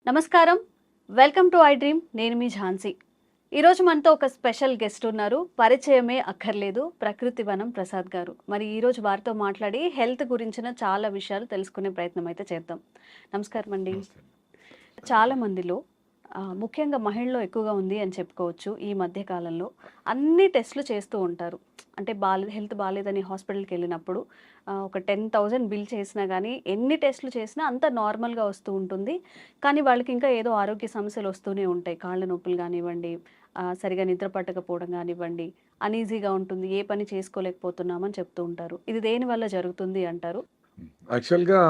నమస్కారం, welcome to I dream. నేను మీ ఝాన్సీ. ఈరోజు మనతో ఒక స్పెషల్ గెస్ట్ ఉన్నారు. పరిచయమే అక్కర్లేదు, ప్రకృతి వనం ప్రసాద్ గారు. మరి ఈరోజు వారితో మాట్లాడి హెల్త్ గురించిన చాలా విషయాలు తెలుసుకునే ప్రయత్నం అయితే చేద్దాం. నమస్కారం అండి. చాలా మందిలో ముఖ్యంగా మహిళల్లో ఎక్కువగా ఉంది అని చెప్పుకోవచ్చు. ఈ మధ్య కాలంలో అన్ని టెస్టులు చేస్తూ ఉంటారు. అంటే హెల్త్ బాగాలేదని హాస్పిటల్కి వెళ్ళినప్పుడు ఒక 10,000 బిల్ చేసినా కానీ ఎన్ని టెస్టులు చేసినా అంత నార్మల్గా వస్తూ ఉంటుంది. కానీ వాళ్ళకి ఇంకా ఏదో ఆరోగ్య సమస్యలు వస్తూనే ఉంటాయి. కాళ్ళ నొప్పులు కానివ్వండి, సరిగా నిద్ర పట్టకపోవడం కానివ్వండి, అనీజీగా ఉంటుంది, ఏ పని చేసుకోలేకపోతున్నామని చెప్తూ ఉంటారు. ఇది దేనివల్ల జరుగుతుంది అంటారు? యాక్చువల్‌గా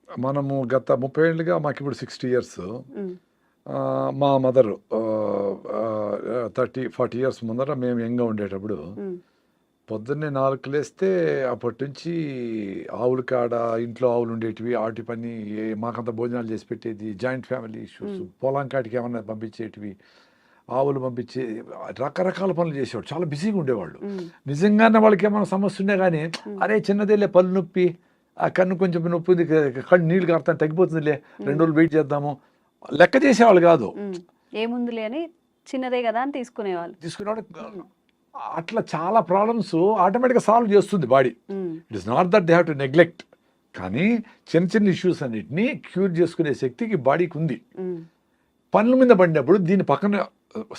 మనము గత 30 ఏళ్లుగా మాకిప్పుడు 60 ఇయర్స్. ఉమ్, మా మదరు 30, 40 ఇయర్స్ ముందర మేము యంగ్‌గా ఉండేటప్పుడు ఉమ్, పొద్దున్నే 4కి లేస్తే అప్పటినుంచి ఆవుల కాడ ఇంట్లో ఆవులు ఉండేటివి. ఆటి పని మాకంత భోజనాలు చేసి పెట్టేది. Joint family issues. పొలం కాటికి ఏమన్నా పంపించేటివి. ఆవులు పంపించి రకరకాల పనులు చేసేవాడు. చాలా బిజీగా ఉండేవాళ్ళు. ఉమ్, నిజంగానే వాళ్ళకి ఏమైనా సమస్య ఉన్నా కానీ, అరే చిన్నదేలే పళ్ళు నొప్పి, ఆ కన్ను కొంచెం నొప్పి ఉంది, కళ్ళు నీళ్ళు కారుతాను, తగ్గిపోతుందిలే, 2 రోజులు వెయిట్ చేద్దాము, లెక్క చేసేవాళ్ళు కాదు. ఉమ్. ఏముందిలే అని చిన్నదే కదా అని తీసుకునేవాళ్ళు. తీసుకునేవాడు. అట్లా చాలా ప్రాబ్లమ్స్ ఆటోమేటిక్గా సాల్వ్ చేస్తుంది body. Um, it is not that they have to neglect. కానీ చిన్న చిన్న ఇష్యూస్ అన్నిటినీ క్యూర్ చేసుకునే శక్తికి బాడీకి ఉంది. ఉమ్, పనుల మీద పడినప్పుడు దీన్ని పక్కన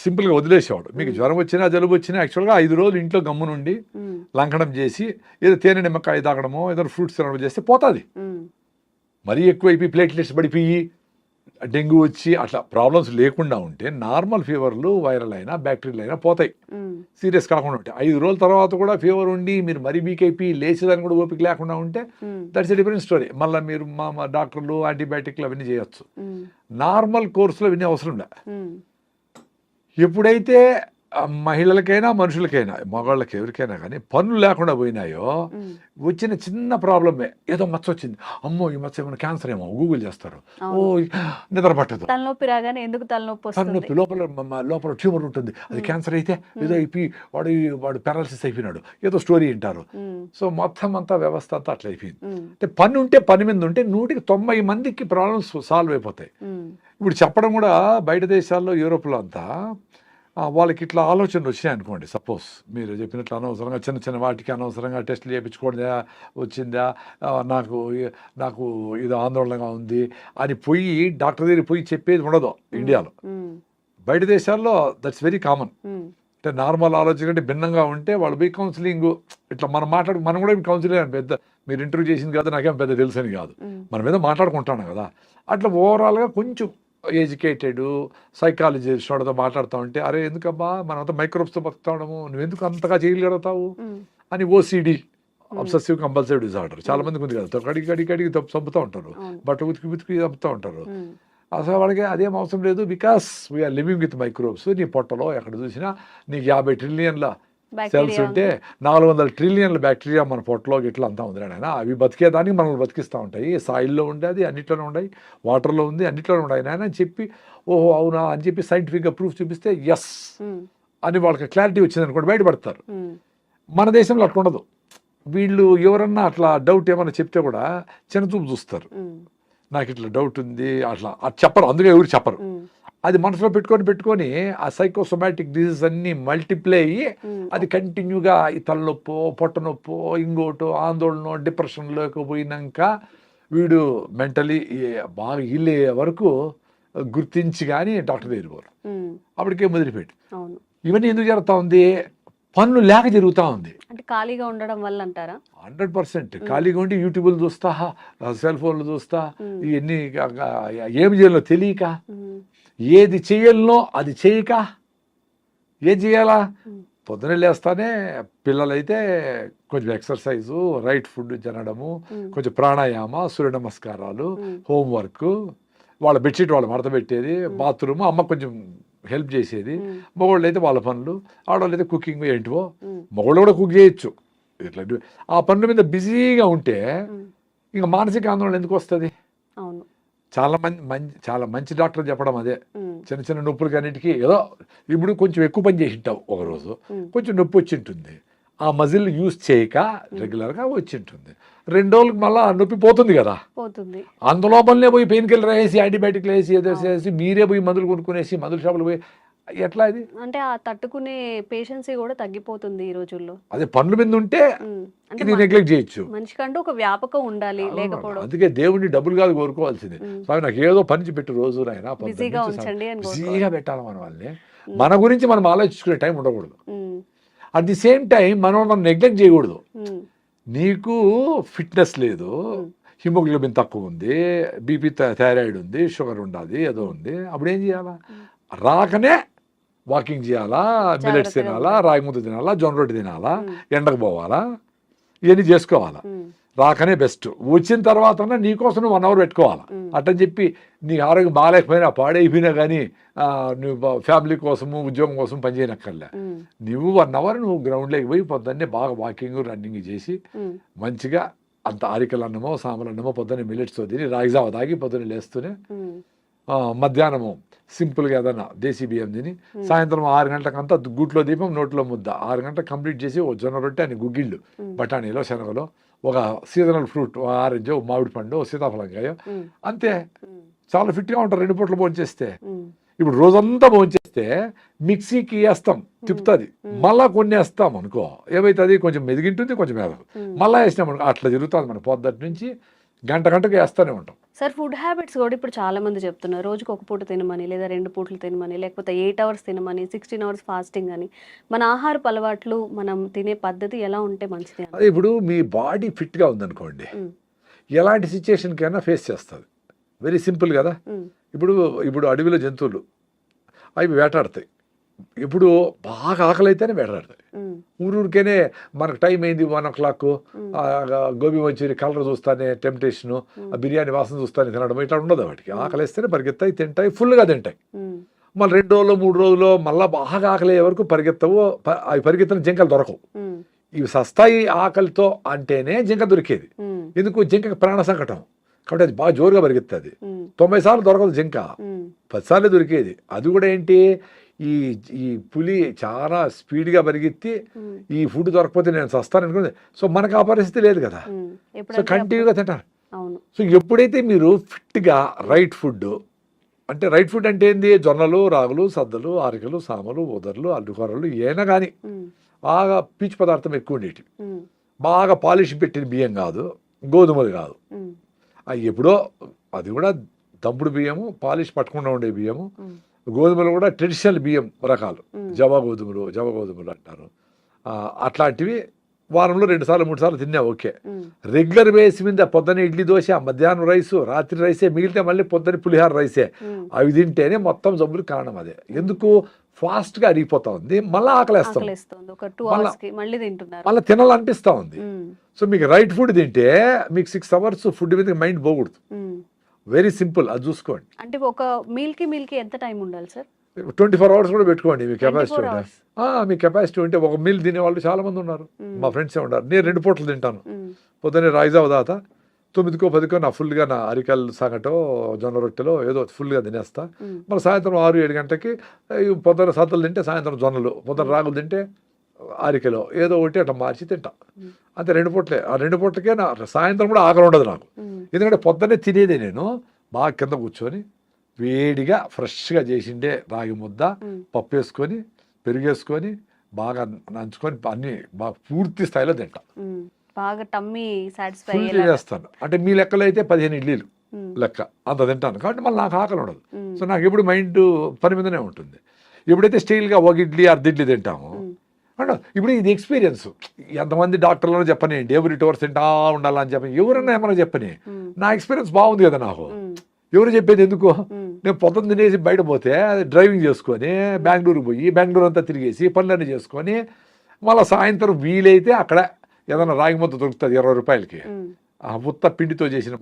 సింపుల్గా వదిలేసేవాడు. మీకు జ్వరం వచ్చినా జలుబు వచ్చినా యాక్చువల్గా 5 రోజులు ఇంట్లో గమ్మునుండి ఉమ్, లంకడం చేసి ఏదో తేనె నిమ్మకాయ తాగడమో ఏదో ఫ్రూట్స్ తినడం చేస్తే పోతుంది. ఉమ్, మరీ ఎక్కువైపోయి ప్లేట్లెట్స్ పడిపోయి డెంగ్యూ వచ్చి అట్లా ప్రాబ్లమ్స్ లేకుండా ఉంటే నార్మల్ ఫీవర్లు వైరల్ అయినా బ్యాక్టీరియల్ అయినా పోతాయి. ఉమ్, సీరియస్ కాకుండా ఉంటాయి. 5 రోజుల తర్వాత కూడా ఫీవర్ ఉండి మీరు మరీ వీక్ అయిపోయి లేచేదాన్ని కూడా ఓపిక లేకుండా ఉంటే ఉమ్, దట్స్ ఎ డిఫరెంట్ స్టోరీ. మళ్ళీ మీరు మా డాక్టర్లు యాంటీబయాటిక్లు అవన్నీ చేయొచ్చు. ఉమ్, నార్మల్ కోర్సులో అవన్నీ అవసరం లే. ఉమ్, ఎప్పుడైతే మహిళలకైనా మనుషులకైనా మగవాళ్ళకి ఎవరికైనా కానీ పనులు లేకుండా పోయినాయో ఉమ్. వచ్చిన చిన్న ప్రాబ్లమే, ఏదో మచ్చ వచ్చింది, అమ్మో ఈ మచ్చ ఏమైనా క్యాన్సర్ ఏమో గూగుల్ చేస్తారు. ఓ నిద్ర పట్టదు, తలనొప్పి రాగానే ఎందుకు తలనొప్పి వస్తుంది? తలనొప్పి, లోపల ట్యూమర్ ఉంటుంది, అది క్యాన్సర్ అయితే ఏదో అయిపోయి వాడు పారాలసిస్ అయిపోయినాడు, ఏదో స్టోరీ వింటారు. ఉమ్, సో మొత్తం అంతా వ్యవస్థ అంతా అట్లా అయిపోయింది. ఉమ్, అంటే పని ఉంటే పని మీద ఉంటే 100కి 90 మందికి ప్రాబ్లమ్స్ సాల్వ్ అయిపోతాయి. ఉమ్, ఇప్పుడు చెప్పడం కూడా బయట దేశాల్లో యూరోప్లో అంతా వాళ్ళకి ఇట్లా ఆలోచనలు వచ్చినాయి అనుకోండి. సపోజ్ మీరు చెప్పినట్లు అనవసరంగా చిన్న చిన్న వాటికి అనవసరంగా టెస్టులు చేయించుకోవడా వచ్చిందా, నాకు ఇది ఆందోళనగా ఉంది అని పోయి డాక్టర్ దగ్గరికి పోయి చెప్పేది ఉండదు ఇండియాలో. ఉమ్, బయట దేశాల్లో దట్స్ వెరీ కామన్. ఉమ్, అంటే నార్మల్ ఆలోచన కంటే భిన్నంగా ఉంటే వాళ్ళు పోయి కౌన్సిలింగ్ ఇట్లా మనం కూడా కౌన్సిలింగ్ అని పెద్ద మీరు ఇంటర్వ్యూ చేసింది కదా నాకేం పెద్ద తెలుసు అని కాదు, ఉమ్, మనం ఏదో మాట్లాడుకుంటాను కదా. అట్లా ఓవరాల్గా కొంచెం ఎడ్యుకేటెడ్ సైకాలజిస్ట్ వాడితో మాట్లాడుతూ ఉంటే, అరే ఎందుకబ్బా మనమంతా మైక్రోబ్స్తో బతుకుతా ఉండము, నువ్వెందుకు అంతగా చేయగలుగుతావు ఉమ్, అని ఓసిడి, అబ్సెసివ్ కంపల్సివ్ డిజార్డర్ చాలా మందికి ఉంది కదా, కడిగి చంపుతూ ఉంటారు, అవును. బట్టలు ఉతికి చంపుతూ ఉంటారు. ఉమ్, అసలు వాళ్ళకి అదేం అవసరం లేదు, because we are living with microbes. నీ పొట్టలో ఎక్కడ చూసినా నీకు 50 ట్రిలియన్ల సెల్స్ బ్యాక్టీరియా ఉంటే 400 ట్రిలియన్ల బ్యాక్టీరియా మన పొట్టలో ఇట్లా అంతా ఉంది ఆయన. అవి బతికేదానికి మనల్ని బతికిస్తూ ఉంటాయి. సాయిల్లో ఉండేది అన్నిట్లోనే ఉన్నాయి, వాటర్లో ఉంది అన్నిట్లోనే ఉన్నాయి నాయన అని చెప్పి, ఓహో అవునా అని చెప్పి సైంటిఫిక్గా ప్రూఫ్ చూపిస్తే ఎస్ ఉమ్, అని వాళ్ళకి క్లారిటీ వచ్చింది అనుకోండి, బయటపడతారు. ఉమ్, మన దేశంలో అట్లా ఉండదు. వీళ్ళు ఎవరన్నా అట్లా డౌట్ ఏమన్నా చెప్తే కూడా చిన్నచూపు చూస్తారు. ఉమ్, నాకు నాకు ఇట్లా డౌట్ ఉంది అట్లా అది చెప్పరు, అందుకే ఎవరు చెప్పరు. ఉమ్, అది మనసులో పెట్టుకొని ఆ సైకోసోమాటిక్ డిసీజ్ అన్ని మల్టిప్లై అయ్యి ఉమ్, అది కంటిన్యూగా ఈ తలనొప్పో పొట్ట నొప్పో ఇంకోటో ఆందోళన డిప్రెషన్లోకి పోయినాక వీడు మెంటలీ బాగా ఇల్లే వరకు గుర్తించి కానీ డాక్టర్ దగ్గర పోరు. ఉమ్, అప్పటికే మొదలుపెట్టి అవును. ఇవన్నీ ఎందుకు జరుగుతూ ఉంది, పనులు లేక జరుగుతూ ఉంది. అంటే ఖాళీగా ఉండడం వల్ల అంటారా? 100% ఖాళీగా ఉండి యూట్యూబ్లు చూస్తా, సెల్ ఫోన్లు చూస్తా, ఉమ్, ఇవన్నీ ఏమి చేయాలో తెలియక, ఉమ్, ఏది చేయాలనో అది చేయక, ఏది చేయాలా ఉమ్, పొద్దున లేస్తానే పిల్లలైతే కొంచెం ఎక్సర్సైజు, రైట్ ఫుడ్ తినడము, ఉమ్, కొంచెం ప్రాణాయామ, సూర్య నమస్కారాలు, ఉమ్, హోంవర్క్, వాళ్ళ బెడ్షీట్ వాళ్ళు మడత పెట్టేది, బాత్రూమ్ అమ్మ కొంచెం హెల్ప్ చేసేది, ఉమ్, మగవాళ్ళు అయితే వాళ్ళ పనులు, ఆడవాళ్ళు అయితే కుకింగ్ ఏంటివో, ఉమ్, మగవాళ్ళు కూడా కుక్ చేయొచ్చు. ఇట్లా ఆ పనుల మీద బిజీగా ఉంటే ఉమ్, ఇంకా మానసిక ఆందోళన ఎందుకు వస్తుంది? అవును. చాలా మంచి డాక్టర్ చెప్పడం అదే. ఉమ్, చిన్న చిన్న నొప్పులకి అన్నిటికీ ఏదో ఇప్పుడు కొంచెం ఎక్కువ పని చేసి ఉంటావు ఒకరోజు, ఉమ్, కొంచెం నొప్పి వచ్చి ఉంటుంది, ఆ మజిల్ యూజ్ చేయక రెగ్యులర్గా వచ్చి ఉంటుంది. 2 రోజులకు మళ్ళీ నొప్పి పోతుంది కదా, పోతుంది. అందులోపలనే పోయి పెయిన్ కిల్లర్ వేసి యాంటీబయాటిక్లు వేసి ఏదో వేసి మీరే పోయి మందులు కొనుక్కునేసి మందుల షాపులు పోయి ఎట్లా అది? అంటే ఆ తట్టుకునే పేషెన్సీ కూడా తగ్గిపోతుంది ఈ రోజుల్లో. అదే పనుల మీద ఉంటే అంటే ఇది నెగ్లెక్ట్ చేయొచ్చు. మనిషికంటూ ఒక వ్యాపకం ఉండాలి, లేకపోవడం. అందుకే దేవుడిని డబ్బులు కాదు కోరుకోవాల్సింది. స్వామి నాకు ఏదో పని పెట్టు రోజు నాయన, బిజీగా ఉంచండి అని బిజీగా పెట్టాలి మన వాళ్ళని. మన గురించి మనం ఆలోచించుకునే టైం ఉండకూడదు. అట్ ది సేమ్ టైం మనం నెగ్లెక్ట్ చేయకూడదు. నీకు ఫిట్నెస్ లేదు, హిమోగ్లోబిన్ తక్కువ ఉంది, బీపీ థైరాయిడ్ ఉంది, షుగర్ ఉండాలి, ఏదో ఉంది, అప్పుడు ఏం చేయాలా? రాకనే వాకింగ్ చేయాలా, మిల్లెట్స్ తినాలా, రాగి ముద్ద తినాలా, జొన్న రొట్టె తినాలా, ఎండకు పోవాలా, ఇవన్నీ చేసుకోవాలా. రాకనే బెస్ట్. వచ్చిన తర్వాత నీకోసం నువ్వు 1 hour పెట్టుకోవాలా. అట్టని చెప్పి నీ ఆరోగ్యం బాగాలేకపోయినా పాడైపోయినా కానీ నువ్వు ఫ్యామిలీ కోసము ఉద్యోగం కోసం పనిచేయనక్కర్లే. నువ్వు 1 hour నువ్వు గ్రౌండ్లోకి పోయి పొద్దున్నే బాగా వాకింగ్ రన్నింగ్ చేసి మంచిగా అంత ఆరికల అన్నమో సాంబార్ అన్నమో పొద్దున్నే మిల్లెట్స్తో తిని రాగిజావ తాగి పొద్దున్నే లేస్తూనే మధ్యాహ్నము సింపుల్గా ఏదన్నా దేశీ బియ్యం తిని సాయంత్రం 6 గంటలకంతా గుట్లో దీపం నోట్లో ముద్ద 6 గంటలకు కంప్లీట్ చేసి ఓ జొన్న రొట్టె అని గుగ్గిళ్ళు బఠానీలో శనగలో ఒక సీజనల్ ఫ్రూట్ ఆరెంజ్ మామిడి పండు సీతాఫలంకాయ అంతే చాలా ఫిట్గా ఉంటారు 2 పూటలు భోంచేస్తే. ఇప్పుడు రోజంతా భోంచేస్తే మిక్సీకి వేస్తాం తిప్పుతుంది, మళ్ళా కొన్ని వేస్తాం అనుకో ఏమైతుంది కొంచెం మెదిగింటుంది కొంచెం మెదగు, మళ్ళీ వేసినాం అనుకో అట్లా జరుగుతుంది. మన పొద్దుటి నుంచి గంటకు వేస్తూనే ఉంటాం. సార్ ఫుడ్ హ్యాబిట్స్ కూడా ఇప్పుడు చాలా మంది చెప్తున్నారు రోజుకి 1 పూట తినమని, లేదా 2 పూటలు తినమని, లేకపోతే 8 hours తినమని, 16 hours ఫాస్టింగ్ అని. మన ఆహారపు అలవాట్లు మనం తినే పద్ధతి ఎలా ఉంటే మంచిది? అదే ఇప్పుడు మీ బాడీ ఫిట్గా ఉందనుకోండి ఎలాంటి సిచ్యుయేషన్కైనా ఫేస్ చేస్తుంది. వెరీ సింపుల్ కదా. ఇప్పుడు అడవిలో జంతువులు అవి వేటాడతాయి. ఇప్పుడు బాగా ఆకలి అయితేనే వేటాడతాయి. ఊరికేనే మనకు టైం అయింది 1 o'clock గోబీ మంచూరి కలర్ చూస్తానే టెంప్టేషను, ఆ బిర్యానీ వాసన చూస్తానే తినడం ఇట్లా ఉండదు. వాటికి ఆకలి వేస్తేనే పరిగెత్తాయి, తింటాయి, ఫుల్గా తింటాయి. మళ్ళీ 2 రోజులు 3 రోజులు మళ్ళీ బాగా ఆకలి అయ్యే వరకు పరిగెత్తవు. అవి పరిగెత్తిన జింకలు దొరకవు. ఇవి సస్తాయి ఆకలితో అంటేనే జింక దొరికేది. ఎందుకు? జింకకి ప్రాణ సంకటం కాబట్టి అది బాగా జోరుగా పరిగెత్తుంది. 90 సార్లు దొరకదు జింక, 10 సార్లు దొరికేది. అది కూడా ఏంటి ఈ పులి చాలా స్పీడ్గా పరిగెత్తి ఈ ఫుడ్ దొరకపోతే నేను చస్తాను అనుకుంది. సో మనకు ఆ పరిస్థితి లేదు కదా. సో కంటిన్యూగా తింటారు. సో ఎప్పుడైతే మీరు ఫిట్గా రైట్ ఫుడ్ అంటే రైట్ ఫుడ్ అంటే ఏంది? జొన్నలు, రాగులు, సద్దలు, ఆరికలు, సామలు, ఉదర్లు, అల్లుకూరలు ఏనా కానీ బాగా పీచు పదార్థం ఎక్కువ ఉండేవి. బాగా పాలిష్ పెట్టిన బియ్యం కాదు, గోధుమలు కాదు. అవి ఎప్పుడో అది కూడా దంపుడు బియ్యము, పాలిష్ పట్టకుండా ఉండే బియ్యము. గోధుమలు కూడా ట్రెడిషనల్ బియ్యం రకాలు, జవ గోధుమలు అంటారు. అట్లాంటివి వారంలో 2 సార్లు 3 సార్లు తిన్నా ఓకే. రెగ్యులర్ బేస్ మీద పొద్దున్న ఇడ్లీ దోశ, మధ్యాహ్నం రైసు, రాత్రి రైసే, మిగిలితే మళ్ళీ పొద్దున్న పులిహార రైసే, అవి తింటేనే మొత్తం జబ్బులు కారణం. అదే ఎందుకు ఫాస్ట్గా అరిగిపోతా ఉంది, మళ్ళీ ఆకలేస్తాం, మళ్ళీ తినాలనిపిస్తూ ఉంది. సో మీకు రైట్ ఫుడ్ తింటే మీకు 6 hours ఫుడ్ మీద మైండ్ పోకూడదు. వెరీ సింపుల్, అది చూసుకోండి. అంటే ఒక మీల్కి ఎంత టైం ఉండాలి సార్? 24 hours కూడా పెట్టుకోండి మీ కెపాసిటీ ఉంటే. మీ కెపాసిటీ ఉంటే ఒక మీల్ తినే వాళ్ళు చాలా మంది ఉన్నారు. మా ఫ్రెండ్సే ఉన్నారు. నేను 2 పూటలు తింటాను. పొద్దున్నే రాయిజావ దాత 9కో 10కో నా ఫుల్గా నా అరికల్ సంగటో జొన్న రొట్టెలో ఏదో ఫుల్గా తినేస్తా. మళ్ళీ సాయంత్రం 6-7 గంటలకి పొద్దున్న సద్దలు తింటే సాయంత్రం జొన్నలు, పొద్దున్న రాగులు తింటే అరికెలో ఏదో ఒకటి అట్లా మార్చి తింటా. అంతే 2 పూటలే. ఆ 2 పూటలకే నా సాయంత్రం కూడా ఆకలి ఉండదు నాకు. ఎందుకంటే పొద్దున్నే తినేదే నేను బాగా కింద కూర్చొని వేడిగా ఫ్రెష్గా చేసిండే రాగి ముద్ద, పప్పు వేసుకొని, పెరుగేసుకొని బాగా నంచుకొని అన్ని బాగా పూర్తి స్థాయిలో తింటా. బాగా టమ్మీ సాటిస్ఫై చేస్తాను. అంటే మీ లెక్కలో అయితే 15 ఇడ్లీలు లెక్క అంత తింటాను. కాబట్టి మళ్ళీ నాకు ఆకలి ఉండదు. సో నాకు ఎప్పుడు మైండ్ పని మీదనే ఉంటుంది. ఎప్పుడైతే స్టైల్గా 1 ఇడ్లీ 1/2 ఇడ్లీ తింటాము అంటే ఇప్పుడు ఇది ఎక్స్పీరియన్స్. ఎంతమంది డాక్టర్లను చెప్పనండి ఎవరి 2 hours తింటా ఉండాలని చెప్పని ఎవరన్నా ఏమన్నా చెప్పని, నా ఎక్స్పీరియన్స్ బాగుంది కదా నాకు. ఎవరు చెప్పేది ఎందుకు? నేను పొద్దున్న తినేసి బయట పోతే డ్రైవింగ్ చేసుకొని బెంగళూరు పోయి బెంగళూరు అంతా తిరిగేసి పనులన్నీ చేసుకొని మళ్ళీ సాయంత్రం వీలైతే అక్కడ ఏదైనా రాగి ముద్ద దొరుకుతుంది 20 రూపాయలకి, ఆ ఉత్త పిండితో చేసిన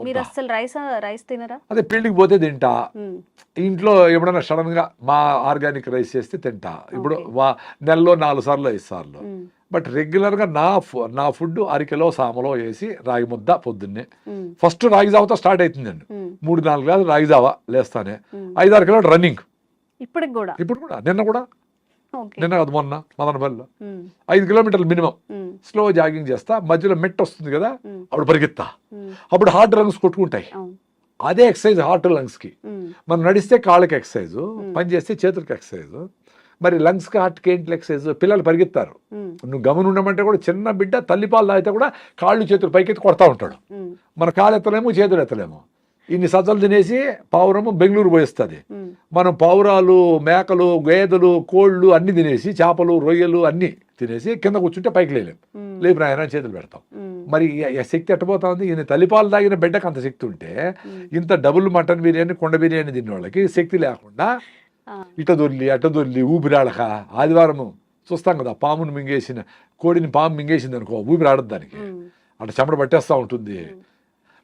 రైస్ తినరా? అదే పెళ్లికి పోతే తింటా. ఇంట్లో ఎప్పుడైనా సడన్ గా మా ఆర్గానిక్ రైస్ చేస్తే తింటా. ఇప్పుడు నెలలో 4 సార్లు 5 సార్లు. బట్ రెగ్యులర్ గా నా ఫుడ్ అరికెలో సామలో వేసి రాగి ముద్ద పొద్దున్నే. ఫస్ట్ రాగి జావతో స్టార్ట్ అవుతుంది అండి. 3-4 గ్లాసులు రాగి జావ లేస్తానే. 5-6 కిలోమీటర్ రన్నింగ్. ఇప్పుడు కూడా నిన్న కూడా ఓకే. నిన్న కాదు మొన్న మదనపల్లిలో 5 కిలోమీటర్లు మినిమం స్లో జాగింగ్ చేస్తా, మధ్యలో మెట్ వస్తుంది కదా అప్పుడు పరిగెత్తా, అప్పుడు హార్ట్ లంగ్స్ కొట్టుకుంటాయి. అదే ఎక్సర్సైజ్ హార్ట్ లంగ్స్కి. మనం నడిస్తే కాళ్ళకి ఎక్సర్సైజ్, పని చేస్తే చేతులకి ఎక్సర్సైజ్. మరి లంగ్స్కి హార్ట్కి ఏంటి ఎక్సర్సైజ్? పిల్లలు పరిగెత్తారు, నువ్వు గమని ఉండమంటే కూడా చిన్న బిడ్డ తల్లిపాలు తాగితే కూడా కాళ్ళు చేతులు పైకెత్తి కొడతా ఉంటాడు. మన కాళ్ళు ఎత్తలేము, చేతులు ఎత్తలేము. ఇన్ని సజ్జలు తినేసి పావురము బెంగళూరు పోయిస్తుంది. మనం పావురాలు, మేకలు, గేదెలు, కోళ్ళు అన్ని తినేసి, చేపలు, రొయ్యలు అన్ని తినేసి కింద కూర్చుంటే పైకి లేలేము. లేపు నాయన చేతులు పెడతాం. మరి ఈ శక్తి ఎట్టబోతా ఉంది? ఈయన తల్లిపాలు తాగిన బిడ్డకు అంత శక్తి ఉంటే, ఇంత డబుల్ మటన్ బిర్యానీ, కొండ బిర్యానీ తిన్న వాళ్ళకి శక్తి లేకుండా ఇట దొర్లి అట దొర్లి ఊపిరాడక, ఆదివారం చూస్తాం కదా పామును మింగేసిన, కోడిని పాము మింగేసింది అనుకో, ఊపిరాడదు దానికి, అటు చెమట పట్టేస్తూ ఉంటుంది.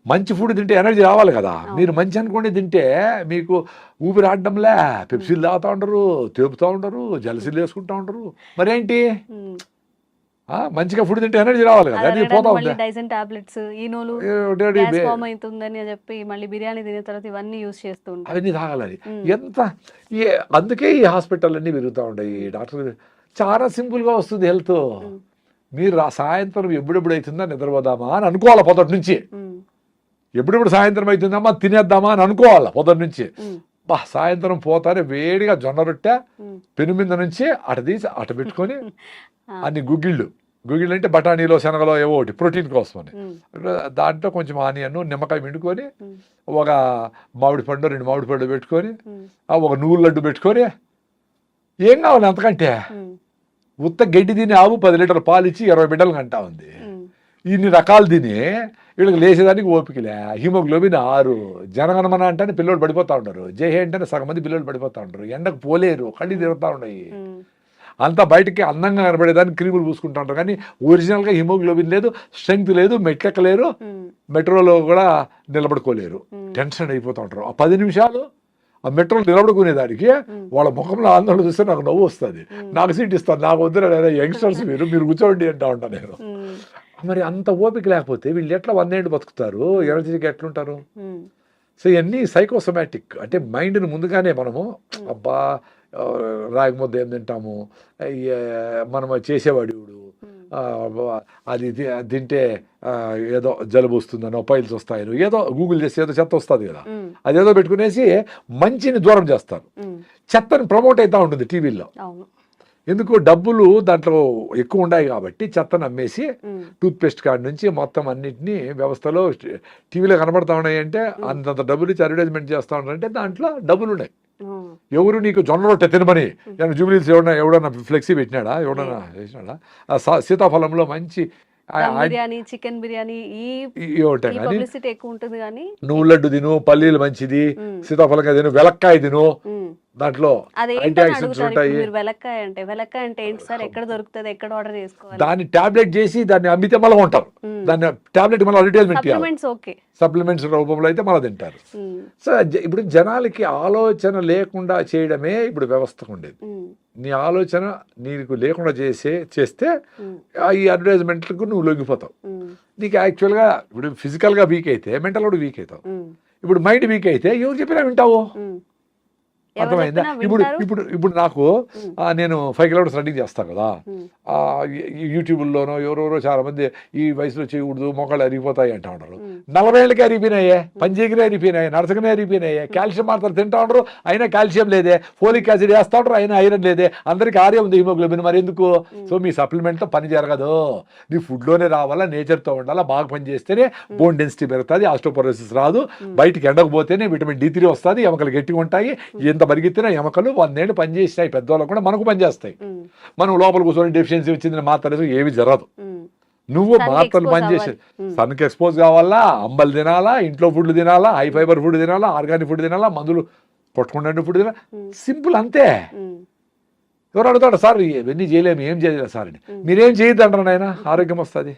మంచి ఫుడ్ తింటే ఎనర్జీ రావాలి కదా. మీరు మంచి అనుకోండి తింటే మీకు ఊపిరి ఆడడంలే, పెప్సీలు తాగుతూ ఉంటారు, తేపుతూ ఉంటారు, జలసీలు వేసుకుంటూ ఉంటారు. మరేంటి మంచిగా ఫుడ్ తింటే ఎనర్జీ రావాలి కదా, అది పోతా ఉంది. డైజన్ టాబ్లెట్స్, ఈనోలు ఫామ్ అవుతుందని చెప్పి మళ్ళీ బిర్యానీ తినే తర్వాత ఇవన్నీ యూజ్ చేస్తూ ఉంటారు. అవన్నీ తాగాలి. ఎంత అందుకే ఈ హాస్పిటల్ అన్నీ పెరుగుతూ ఉంటాయి. డాక్టర్ చాలా సింపుల్గా వస్తుంది హెల్త్. మీరు సాయంత్రం ఎప్పుడెప్పుడు అవుతుందా నిద్రపోదామా అని అనుకోవాలి పొద్దుటి నుంచి. ఎప్పుడెప్పుడు సాయంత్రం అవుతుందమ్మా తినేద్దామా అని అనుకోవాలి పొద్దున్న నుంచి. సాయంత్రం పోతారే వేడిగా జొన్న రొట్టె పెను మీద నుంచి అట తీసి అట పెట్టుకొని అన్ని గుగ్గిళ్ళు అంటే బఠానీలో, శనగలో ఏవో ఒకటి ప్రోటీన్ కోసమని, దాంట్లో కొంచెం ఆనియన్, నిమ్మకాయ పిండుకొని, ఒక మామిడి పండు, 2 మామిడి పండు పెట్టుకొని, ఒక నువ్వుల లడ్డు పెట్టుకొని, ఏం కావాలి అంతకంటే? ఉత్త గడ్డి తిని ఆవు 10 లీటర్ల పాలు ఇచ్చి 20 బిడ్డలు కంటా ఉంది. ఇన్ని రకాలు తిని వీళ్ళకి లేచేదానికి ఓపికలే. హిమోగ్లోబిన్ 6, జనగణమన అంటే పిల్లలు పడిపోతూ ఉంటారు, జేహే అంటే సగం మంది పిల్లలు పడిపోతూ ఉంటారు, ఎండకు పోలేరు, కళ్ళు తిరుగుతూ ఉన్నాయి. అంతా బయటకి అందంగా కనబడేదానికి క్రీములు పూసుకుంటూ ఉంటారు, కానీ ఒరిజినల్గా హిమోగ్లోబిన్ లేదు, స్ట్రెంగ్త్ లేదు, మెట్లెక్కలేరు, మెట్రోలో కూడా నిలబడుకోలేరు, టెన్షన్ అయిపోతూ ఉంటారు. ఆ 10 నిమిషాలు ఆ మెట్రోలో నిలబడుకునేదానికి వాళ్ళ ముఖంలో ఆందోళన చూస్తే నాకు నవ్వు వస్తుంది. నాకు సీట్ ఇస్తాను, నాకు వద్దు యంగ్స్టర్స్ మీరు కూర్చోండి అంటా ఉంటాను నేను. మరి అంత ఓపిక లేకపోతే వీళ్ళు ఎట్లా 100 ఏళ్ళు బతుకుతారు? ఎనర్జీకి ఎట్లుంటారు? సో ఇవన్నీ సైకోసోమాటిక్. అంటే మైండ్ని ముందుగానే మనము అబ్బా రాగి ముద్ద ఏం తింటాము, మనం చేసేవాడు అది తింటే ఏదో జలుబు వస్తుందనో, పైల్స్ వస్తాయనో, ఏదో గూగుల్ చేసి ఏదో చెత్త వస్తుంది కదా, అదేదో పెట్టుకునేసి మంచిని దూరం చేస్తారు. చెత్తని ప్రమోట్ అవుతూ ఉంటుంది టీవీలో. ఎందుకు? డబ్బులు దాంట్లో ఎక్కువ ఉన్నాయి కాబట్టి చెత్తను అమ్మేసి టూత్ పేస్ట్ కాడి నుంచి మొత్తం అన్నింటినీ వ్యవస్థలో టీవీలో కనబడతా ఉన్నాయి. అంటే అంతంత డబ్బులు ఇచ్చి అడ్వర్టైజ్మెంట్ చేస్తూ ఉన్నారంటే దాంట్లో డబ్బులు ఉన్నాయి. ఎవరు నీకు జొన్న రొట్టె తినమని జూబిలీస్ ఎవడన్నా ఫ్లెక్సీ పెట్టినాడా? ఎవడన్నా చేసినాడా? సీతాఫలంలో మంచి బిర్యానీ, చికెన్ బిర్యానీ ఎక్కువ ఉంటుంది కానీ నువ్వు లడ్డు తిను, పల్లీలు మంచిది, సీతాఫలంగా తిను, వెలక్కాయ తిను, దాంట్లో ఉంటాయి. వెలక్కాయ అంటే ఏంటి సార్? ఎక్కడ దొరుకుతుంది? ఎక్కడ ఆర్డర్ చేసుకోవాలి? దాన్ని టాబ్లెట్ చేసి దాన్ని అమ్మితే మళ్ళీ ఉంటారు. దాన్ని టాబ్లెట్ మళ్ళీ అడ్వర్టైజ్మెంట్ సప్లిమెంట్స్ రూపంలో అయితే మళ్ళీ తింటారు. సో ఇప్పుడు జనాలకి ఆలోచన లేకుండా చేయడమే ఇప్పుడు వ్యవస్థకు ఉండేది. నీ ఆలోచన నీకు లేకుండా చేస్తే ఈ అడ్వర్టైజ్మెంట్లకు నువ్వు లొంగిపోతావు. నీకు యాక్చువల్గా ఇప్పుడు ఫిజికల్గా వీక్ అయితే మెంటల్ కూడా వీక్ అవుతావు. ఇప్పుడు మైండ్ వీక్ అయితే ఎవరు చెప్పినా వింటావు. అర్థమైందా? ఇప్పుడు నాకు నేను 5 కిలోమీటర్స్ రన్నింగ్ చేస్తాను కదా, యూట్యూబ్లోనో ఎవరెవరో చాలా మంది ఈ వయసులో చేయకూడదు, మొక్కలు అరిగిపోతాయి అంటూ ఉంటారు. 40 ఏళ్ళకి అరిగిపోయినాయే, పంజీగిరి అరిగిపోయినాయి, నరసగనే అరిగిపోయినాయి, కాల్షియం మాత్రం తింటా ఉంటారు, అయినా కాల్షియం లేదే, ఫోలిక్ యాసిడ్ వేస్తూ ఉంటారు, అయినా ఐరన్ లేదే, అందరికీ ఆర్యం ఉంది హిమోగ్లోబిన్, మరి ఎందుకు? సో మీ సప్లిమెంట్తో పని జరగదు. నీ ఫుడ్లోనే రావాలా, నేచర్తో ఉండాలా, బాగా పని చేస్తేనే బోన్ డెన్సిటీ పెరుగుతుంది, ఆస్టోపోరోసిస్ రాదు, బయటికి ఎండకపోతేనే విటమిన్ D3 వస్తుంది, ఎముకలు గట్టిగా ఉంటాయి. ఎంత పరిగెత్తినా ఎముకలు 100 ఏళ్ళు పనిచేస్తాయి, పెద్దవాళ్ళకు కూడా మనకు పనిచేస్తాయి. మనం లోపల కూర్చొని డెఫిషియన్సీ వచ్చింది మాత్రం ఏమి జరగదు. నువ్వు మాత్రలు పనిచేసి సన్కి ఎక్స్పోజ్ కావాలా, అంబలు తినాలా, ఇంట్లో ఫుడ్లు తినాలా, హై ఫైబర్ ఫుడ్ తినాలా, ఆర్గానిక్ ఫుడ్ తినాలా, మందులు కొట్టుకుంటే ఫుడ్ తినాలా, సింపుల్ అంతే. ఎవరు అడుగుతాడు సార్ ఇవన్నీ చేయలేము, ఏం చేయలేదు సార్ అని. మీరేం చేయొద్దు అంటారు నాయన, ఆరోగ్యం వస్తుంది.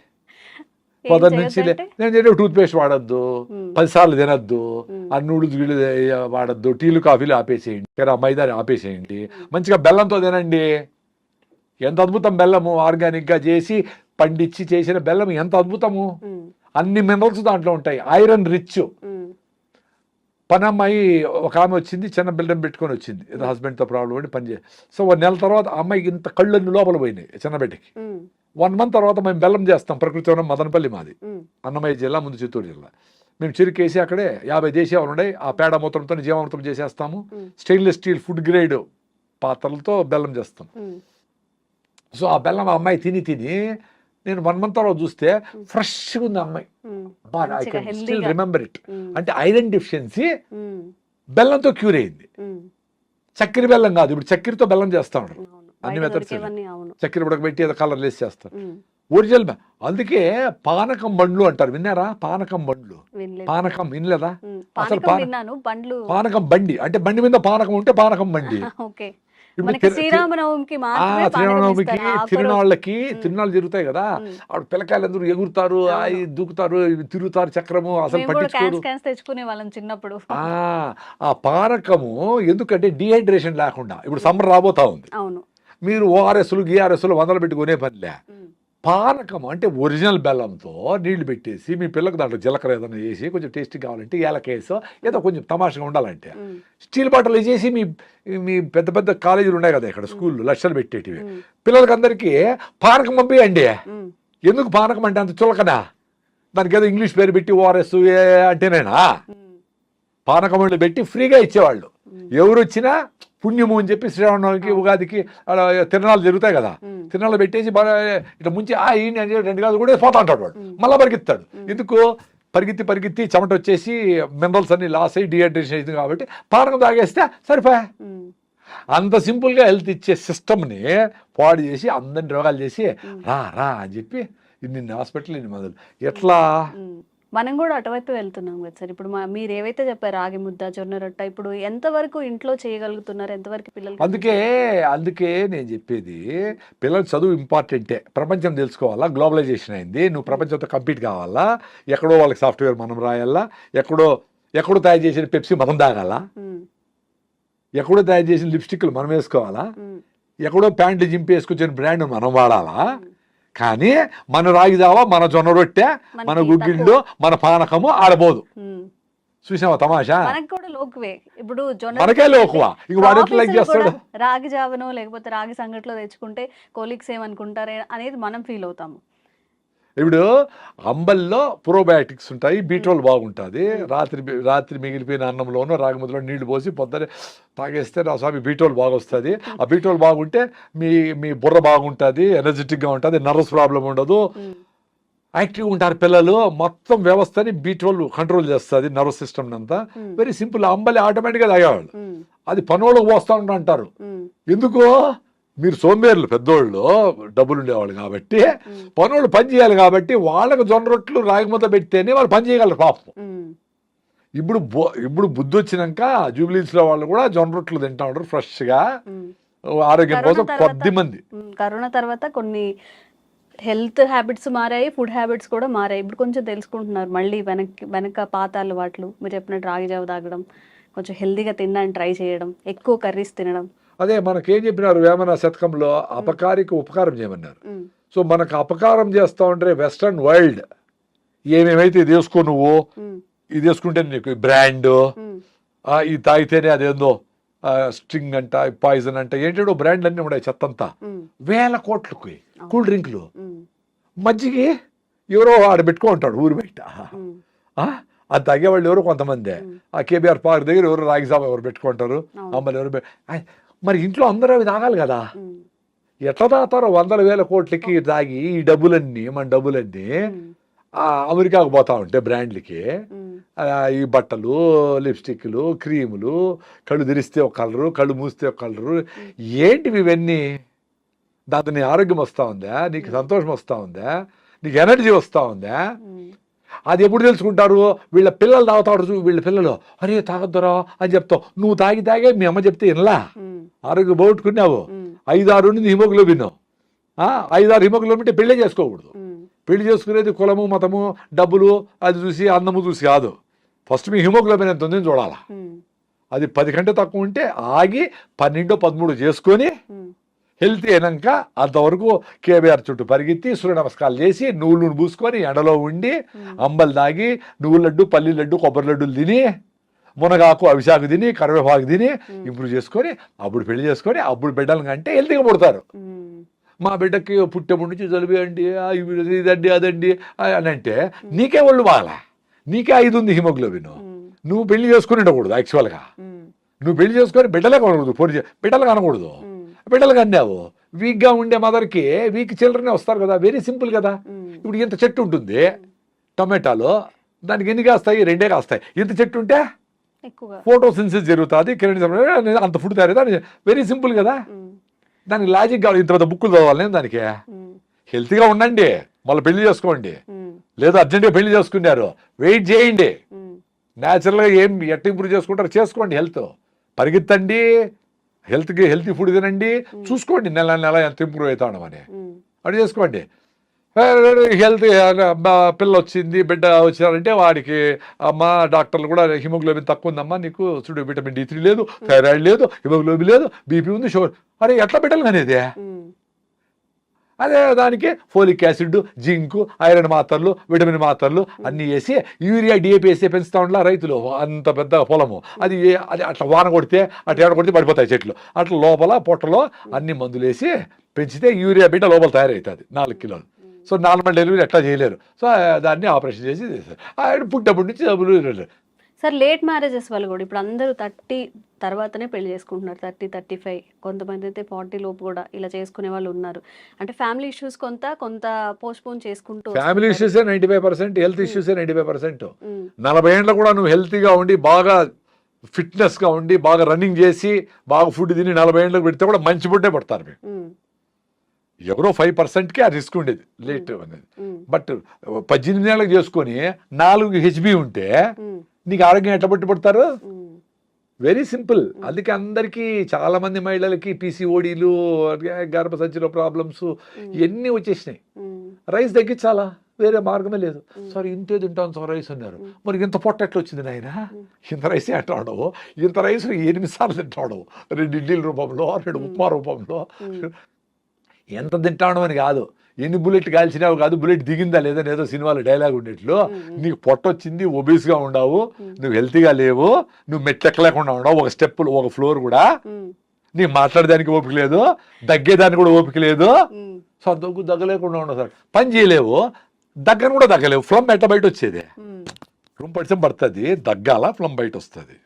పొద్దున్న నుంచి నేను చెప్పి టూత్ పేస్ట్ వాడద్దు, 10 సార్లు తినద్దు, ఆ నూడిల్స్ గిళ్ళు వాడద్దు, టీలు కాఫీలు ఆపేసేయండి, మైదా ఆపేసేయండి, మంచిగా బెల్లంతో తినండి. ఎంత అద్భుతం బెల్లము, ఆర్గానిక్గా చేసి పండించి చేసిన బెల్లం ఎంత అద్భుతము. అన్ని మినరల్స్ దాంట్లో ఉంటాయి, ఐరన్ రిచ్. పని అమ్మాయి ఒక ఆమె వచ్చింది, చిన్న బిల్డర్ పెట్టుకొని వచ్చింది, ఏదో హస్బెండ్తో ప్రాబ్లం పడి పని చేసి. సో 1 నెల తర్వాత ఆ అమ్మాయికి ఇంత కళ్ళన్ని లోపల పోయినాయి చిన్న బిడ్డకి. 1 మంత్ తర్వాత మేము బెల్లం చేస్తాం, ప్రకృతి వనం మదనపల్లి మాది, అన్నమయ్య జిల్లా, ముందు చిత్తూరు జిల్లా. మేము చెరుకేసి అక్కడే 50 దేశీయాలు ఉన్నాయి, ఆ పేడ మూత్రంతో జీవామృతం చేసేస్తాము. స్టెయిన్లెస్ స్టీల్ ఫుడ్ గ్రేడ్ పాత్రలతో బెల్లం చేస్తాం. సో ఆ బెల్లం ఆ అమ్మాయి తిని నేను 1 మంత్ తర్వాత చూస్తే ఫ్రెష్గా ఉంది ఆ అమ్మాయి. I can still remember it. అంటే ఐరన్ డెఫిషియన్సీ బెల్లంతో క్యూర్ అయింది. చక్కెర బెల్లం కాదు, ఇప్పుడు చక్కెరతో బెల్లం చేస్తా ఉంటారు అన్ని మెథడ్స్. చక్కెర ఉడకబెట్టి ఏదో కలర్ లేసి చేస్తారు. ఒరిజినల్ అందుకే పానకం బండ్లు అంటారు, విన్నారా? పానకం బండ్లు, పానకం వినలేదా? అసలు పానకం బండి అంటే బండి మీద పానకం ఉంటే పానకం బండి. శ్రీరామనవమికి తిరునాళ్ళకి తిరునాళ్ళు జరుగుతాయి కదా, ఆవిడ పిల్లకాయలు అందరూ ఎగురుతారు, దూకుతారు, తిరుగుతారు చక్రము, అసలు పట్టించుకోరు. తెచ్చుకునే వాళ్ళం చిన్నప్పుడు. ఆ పానకము ఎందుకంటే డిహైడ్రేషన్ లేకుండా, ఇప్పుడు సమ్మర్ రాబోతా ఉంది, మీరు ఓఆర్ఎస్లు గిఆర్ఎస్లు 100 పెట్టుకునే పనిలే. పానకం అంటే ఒరిజినల్ బెల్లంతో నీళ్లు పెట్టేసి మీ పిల్లలకు దాంట్లో జీలకర్ర ఏదైనా వేసి కొంచెం టేస్టీ కావాలంటే ఏలకేసో ఏదో కొంచెం తమాషగా ఉండాలంటే స్టీల్ బాటిల్ వేసేసి మీ పెద్ద పెద్ద కాలేజీలు ఉన్నాయి కదా ఇక్కడ, స్కూళ్ళు లక్షలు పెట్టేటివి, పిల్లలకి అందరికీ పానకం పంపియండి. ఎందుకు పానకం అంటే అంత చులకనా? దానికి ఏదో ఇంగ్లీష్ పేరు పెట్టి ఓఆర్ఎస్ అంటేనేనా? పానకం పెట్టి ఫ్రీగా ఇచ్చేవాళ్ళు. ఎవరు వచ్చినా పుణ్యము అని చెప్పి శ్రీరామనవమికి ఉగాదికి తిరణాలు జరుగుతాయి కదా, తిరణాలు పెట్టేసి ఇట్లా ముంచి ఈయన అని 2 గంటలు కూడా పోతా ఉంటాడు వాడు, మళ్ళీ పరిగెత్తాడు. ఎందుకు? పరిగెత్తి చెమట వచ్చేసి మినరల్స్ అన్ని లాస్ అయ్యి డిహైడ్రేషన్ అయింది కాబట్టి పానకం తాగేస్తే సరిపోయా. అంత సింపుల్గా హెల్త్ ఇచ్చే సిస్టమ్ని పాడు చేసి అందరిని రోగాలు చేసి రా అని చెప్పి ఇన్ని హాస్పిటల్ ఇన్ని మందులు. ఎట్లా? మనం కూడా అటువైపు వెళ్తున్నాం కదా సార్. ఇప్పుడు మీరు ఏవైతే చెప్పారు రాగి ముద్ద, జొన్న రొట్ట, ఇప్పుడు ఎంతవరకు ఇంట్లో చేయగలుగుతున్నారు, ఎంతవరకు పిల్లలు? అందుకే నేను చెప్పేది, పిల్లల చదువు ఇంపార్టెంటే, ప్రపంచం తెలుసుకోవాలా, గ్లోబలైజేషన్ అయింది, నువ్వు ప్రపంచంతో కంపీట్ కావాలా, ఎక్కడో వాళ్ళకి సాఫ్ట్వేర్ మనం రాయాలా, ఎక్కడో తయారు చేసిన పెప్సీ మనం తాగాలా, ఎక్కడో తయారు చేసిన లిప్స్టిక్లు మనం వేసుకోవాలా, ఎక్కడో ప్యాంట్లు జింపి వేసుకొచ్చిన బ్రాండ్ మనం వాడాలా. కానీ మన రాగి జావా, మన జొన్న రొట్టె, మన గుగ్గిళ్ళు, మన పానకము ఆడబోదు. చూసావా తమాషా? ఇప్పుడు మనకే లోకువా, ఇంక వాడు ఎట్లా లైక్ చేస్తాడు? రాగి జావనో లేకపోతే రాగి సంగట్లో తెచ్చుకుంటే కోలీగ్స్ ఏమనుకుంటారే అనేది మనం ఫీల్ అవుతాము. ఇప్పుడు అంబల్లో ప్రోబయాటిక్స్ ఉంటాయి, బీట్రోల్ బాగుంటుంది. రాత్రి మిగిలిపోయిన అన్నంలోనూ రాగి ముద్దలో నీళ్లు పోసి పొద్దునే తాగేస్తే నా స్వామి బీట్రోల్ బాగా వస్తుంది. ఆ బీట్రోల్ బాగుంటే మీ బుర్ర బాగుంటుంది, ఎనర్జెటిక్గా ఉంటుంది, నర్వస్ ప్రాబ్లం ఉండదు, యాక్టివ్గా ఉంటారు పిల్లలు. మొత్తం వ్యవస్థని బీట్రోల్ కంట్రోల్ చేస్తుంది, నర్వస్ సిస్టమ్ అంతా. Very simple. అంబలి ఆటోమేటిక్గా తాగేవాళ్ళు, అది పనోళ్ళకి పోస్తా అంటారు. ఎందుకు? మీరు సోంబేర్లు, పెద్దోళ్ళు డబ్బులు ఉండేవాళ్ళు కాబట్టి, పనులు పని చేయాలి కాబట్టి వాళ్ళకు జొన్న రొట్టెలు రాగి ముద్ద పెడితేనే వాళ్ళు పని చేయగలరు పాపం. ఇప్పుడు బుద్ధి వచ్చినాక జూబ్లీస్లో వాళ్ళు కూడా జొన్న రొట్టెలు తింటా ఉంటారు ఫ్రెష్గా, ఆరోగ్యం కోసం. కొద్ది మంది కరోనా తర్వాత కొన్ని హెల్త్ హ్యాబిట్స్ మారాయి, ఫుడ్ హ్యాబిట్స్ కూడా మారాయి. ఇప్పుడు కొంచెం తెలుసుకుంటున్నారు మళ్ళీ వెనక పాత అలవాట్లు. మీరు చెప్పినట్టు రాగి జావ తాగడం, కొంచెం హెల్తీగా తినడానికి ట్రై చేయడం, ఎక్కువ కర్రీస్ తినడం. అదే మనకేం చెప్పినారు వేమన శతకంలో, అపకారికి ఉపకారం చేయమన్నారు. సో మనకు అపకారం చేస్తా ఉంటే వెస్ట్రన్ వరల్డ్ ఏమేమైతే ఇది వేసుకో, నువ్వు ఇది వేసుకుంటే నీకు బ్రాండ్, ఇది తాగితేనే అదేందో స్ట్రింగ్ అంట, పాయిజన్ అంట, ఏంటో బ్రాండ్లు అన్నీ ఉన్నాయి చెత్తంతా. 1000 కోట్లకు కూల్ డ్రింక్లు, మజ్జిగి ఎవరో ఆడ పెట్టుకో ఉంటాడు ఊరు బయట. అది తాగేవాళ్ళు ఎవరో కొంతమంది. ఆ కేబీఆర్ పార్క్ దగ్గర ఎవరు రాగి జావ ఎవరు పెట్టుకుంటారు, అమ్మలు ఎవరు. మరి ఇంట్లో అందరూ అవి తాగాలి కదా, ఎట్లా తాగుతారో 100,000 కోట్లకి తాగి ఈ డబ్బులన్నీ, మన డబ్బులన్నీ అమెరికాకు పోతా ఉంటే బ్రాండ్లకి, ఈ బట్టలు, లిప్స్టిక్లు, క్రీములు, కళ్ళు తెరిస్తే ఒక కలరు, కళ్ళు మూస్తే ఒక కలరు, ఏంటివి ఇవన్నీ? దాంతో నీ ఆరోగ్యం వస్తూ ఉందా, నీకు సంతోషం వస్తూ ఉందా, నీకు ఎనర్జీ వస్తూ ఉందా? అది ఎప్పుడు తెలుసుకుంటారు? వీళ్ళ పిల్లలు తాగుతాడు, వీళ్ళ పిల్లలు అరే తాగొద్దురా అని చెప్తావు. నువ్వు తాగే మీ అమ్మ చెప్తే వినలా, ఆరోగ్యం పోగొట్టుకున్నావు. 5-6 ఉంది హిమోగ్లోబిన్, 5-6 హిమోగ్లోబిన్ అంటే పెళ్ళే చేసుకోకూడదు. పెళ్లి చేసుకునేది కులము, మతము, డబ్బులు అది చూసి, అందము చూసి కాదు. ఫస్ట్ మీ హిమోగ్లోబిన్ ఎంత ఉందని చూడాలా. అది 10 కంటే తక్కువ ఉంటే ఆగి 12-13 చేసుకొని హెల్తీ అయినాక అంతవరకు కేబీఆర్ చుట్టూ పరిగెత్తి సూర్య నమస్కారాలు చేసి నువ్వులు పూసుకొని ఎండలో ఉండి అంబలు తాగి నువ్వుల లడ్డు, పల్లి లడ్డు, కొబ్బరి లడ్డులు తిని మునగాకు అవిశాకు తిని కరివేపాకు తిని ఇంప్రూవ్ చేసుకొని అప్పుడు పెళ్లి చేసుకొని అప్పుడు బిడ్డలు కంటే హెల్తీగా పుడతారు. మా బిడ్డకి పుట్టేప్పటి నుంచి జలుబు అండి ఇదండి అదండి అని అంటే నీకే ఒళ్ళు బాగాలా, నీకే 5 ఉంది హిమోగ్లోబిన్. నువ్వు పెళ్లి చేసుకుని ఉండకూడదు. యాక్చువల్గా నువ్వు పెళ్లి చేసుకొని బిడ్డలే కనకూడదు, బిడ్డలు కనకూడదు. బిడ్డలు కన్నావు వీక్గా ఉండే మదర్కి వీక్ చిల్డ్రనే వస్తారు కదా. వెరీ సింపుల్ కదా. ఇప్పుడు ఇంత చెట్టు ఉంటుంది టొమాటోలో, దానికి ఎన్ని కాస్తాయి? 2 కాస్తాయి. ఇంత చెట్టు ఉంటే ఫోటోసిన్సిస్ జరుగుతుంది, కిరణ్ అంత ఫుడ్ తయారు. వెరీ సింపుల్ కదా. దానికి లాజిక్ కావాలి. ఇంత పెద్ద బుక్కులు చదవాలి నేను దానికి. హెల్తీగా ఉండండి, మళ్ళీ పెళ్లి చేసుకోండి. లేదా అర్జెంట్గా పెళ్లి చేసుకున్నారు, వెయిట్ చేయండి. న్యాచురల్గా ఎట్లా ఇంప్రూవ్ చేసుకుంటారో చేసుకోండి. హెల్త్ పరిగెత్తండి, హెల్తీ ఫుడ్ తినండి, చూసుకోండి నెల నెల ఎంత ఇంప్రూవ్ అవుతాడు అని అది చేసుకోండి. హెల్త్ పిల్ల వచ్చింది, బిడ్డ వచ్చినారంటే వాడికి అమ్మ డాక్టర్లు కూడా హిమోగ్లోబిన్ తక్కువ ఉందమ్మా నీకు, చూడు విటమిన్ D3 లేదు, థైరాయిడ్ లేదు, హిమోగ్లోబిన్ లేదు, బీపీ ఉంది, షుగర్. అరే ఎట్లా బిడ్డలు అనేది? అదే దానికి ఫోలిక్ యాసిడ్, జింక్, ఐరన్ మాత్రలు, విటమిన్ మాత్రలు అన్నీ వేసి యూరియా DAP వేసి పెంచుతా ఉండాల రైతులు. అంత పెద్ద పొలము అది. అట్లా వాన కొడితే అట్లా ఏడ కొడితే పడిపోతాయి చెట్లు. అట్లా లోపల పొట్టలో అన్ని మందులు వేసి పెంచితే యూరియా బిడ్డ లోపల తయారవుతుంది 4 కిలోలు. సో నార్మల్ డెలివరీ ఎట్లా చేయలేరు. సో దాన్ని ఆపరేషన్ చేసి చేస్తారు. ఆయన పుట్టప్పటి నుంచి డబ్బులు. సార్ లేట్ మ్యారేజెస్ వల్ల కూడా ఇప్పుడు అందరూ 30 తర్వాతనే పెళ్లి చేసుకుంటున్నారు. 30, 35, కొంతమంది అయితే 40 లోపు కూడా ఇలా చేసుకునే వాళ్ళు ఉన్నారు. అంటే ఫ్యామిలీ ఇష్యూస్ కొంత పోస్ట్పోన్ చేసుకుంటూ ఫ్యామిలీ ఇష్యూసే 95%, హెల్త్ ఇష్యూసే 95%. 40 ఏళ్ళలో కూడా నువ్వు హెల్తీగా ఉండి బాగా ఫిట్నెస్గా ఉండి బాగా రన్నింగ్ చేసి బాగా ఫుడ్ తిని 40 ఏళ్ళకి పెడితే కూడా మంచి ఫుడ్డే పడతారు మీకు. ఎవరో 5%కి ఆ రిస్క్ ఉండేది లేట్ అనేది. బట్ 18 ఏళ్ళకి చేసుకొని 4 HB ఉంటే నీకు ఆరోగ్యం ఎట్లా పట్టుబడతారు? Very simple. అందుకే అందరికీ చాలా మంది మహిళలకి PCODలు, గర్భసంచిలో ప్రాబ్లమ్స్ ఇవన్నీ వచ్చేసినాయి. రైస్ తగ్గించాలా, వేరే మార్గమే లేదు. సార్ ఇంతే తింటాను సార్ రైస్ అన్నారు. మరి ఇంత పొట్ట ఎట్లా వచ్చింది నాయన? ఇంత రైస్ ఎట్టాడో, ఇంత రైస్ 8 సార్లు తింటాడు, 2 ఇడ్లీల రూపంలో, 2 ఉప్మా రూపంలో. ఎంత తింటాడు అని కాదు, ఎన్ని బుల్లెట్ కాల్చినావు కాదు, బుల్లెట్ దిగిందా లేదా ఏదో సినిమాలో డైలాగ్ ఉండేట్లు. నీకు పొట్ట వచ్చింది, ఒబీస్గా ఉండవు, నువ్వు హెల్తీగా లేవు, నువ్వు మెట్లెక్కలేకుండా ఉండవు, ఒక స్టెప్పులు ఒక ఫ్లోర్ కూడా నీకు మాట్లాడడానికి ఓపిక లేదు, దగ్గేదానికి కూడా ఓపిక లేదు. సో దగ్గలేకుండా ఉండవు సార్. పని చేయలేవు, దగ్గర కూడా దగ్గలేవు. ఫ్లమ్ ఎట్ట బయట వచ్చేది? ఫ్లమ్ పడితే పడుతుంది, దగ్గాల ఫ్లమ్ బయట వస్తుంది